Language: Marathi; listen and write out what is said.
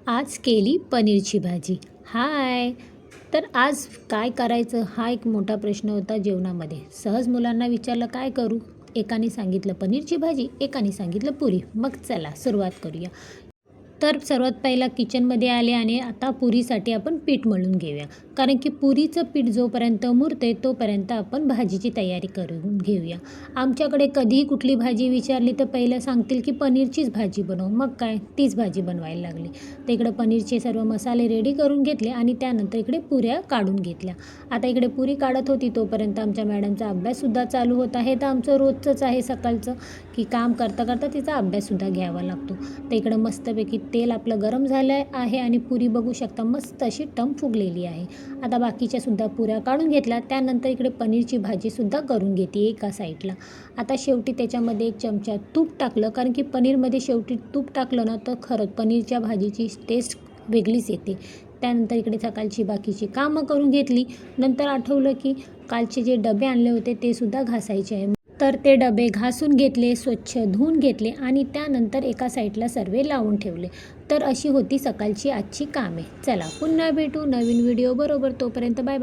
आज केली पनीरची भाजी. हाय! तर आज काय करायचं हा एक मोठा प्रश्न होता जेवणामध्ये. सहज मुलांना विचारलं काय करू? एकाने सांगितलं पनीरची भाजी, एकाने सांगितलं पुरी. मग चला सुरुवात करूया. तर सर्वात पहिला किचनमध्ये आले आणि आता पुरीसाठी आपण पीठ मळून घेऊया. कारण की पुरीचं पीठ जोपर्यंत मुरते तोपर्यंत आपण भाजीची तयारी करून घेऊया. आमच्याकडे कधीही कुठली भाजी विचारली तर पहिलं सांगतील की पनीरचीच भाजी बनव. मग काय तीच भाजी बनवायला लागली. तर इकडं पनीरचे सर्व मसाले रेडी करून घेतले आणि त्यानंतर इकडे पुऱ्या काढून घेतल्या. आता इकडे पुरी काढत होती तोपर्यंत आमच्या मॅडमचा अभ्याससुद्धा चालू होता. हे तर आमचं रोजचंच आहे सकाळचं की काम करता करता तिचा अभ्याससुद्धा घ्यावा लागतो. तर इकडं मस्तपैकी तेल आपलं गरम झालं आहे आणि पुरी बघू शकता मस्त अशी टम फुगलेली आहे. आता बाकीच्यासुद्धा पुऱ्या काढून घेतल्या. त्यानंतर इकडे पनीरची भाजीसुद्धा करून घेते एका साईडला. आता शेवटी त्याच्यामध्ये 1 चमचा तूप टाकलं, कारण की पनीरमध्ये शेवटी तूप टाकलं ना तर खरंच पनीरच्या भाजीची टेस्ट वेगळीच येते. त्यानंतर इकडे सकाळची बाकीची कामं करून घेतली. नंतर आठवलं की कालचे जे डबे आणले होते ते सुद्धा घासायचे आहे. तर ते डबे घासून घेतले, स्वच्छ धुवून घेतले आणि त्यानंतर एका साईडला सर्व लावून ठेवले. तर अशी होती सकाळची आजची कामे. चला पुन्हा भेटू नवीन व्हिडिओ बरोबर. तोपर्यंत बाय बाय.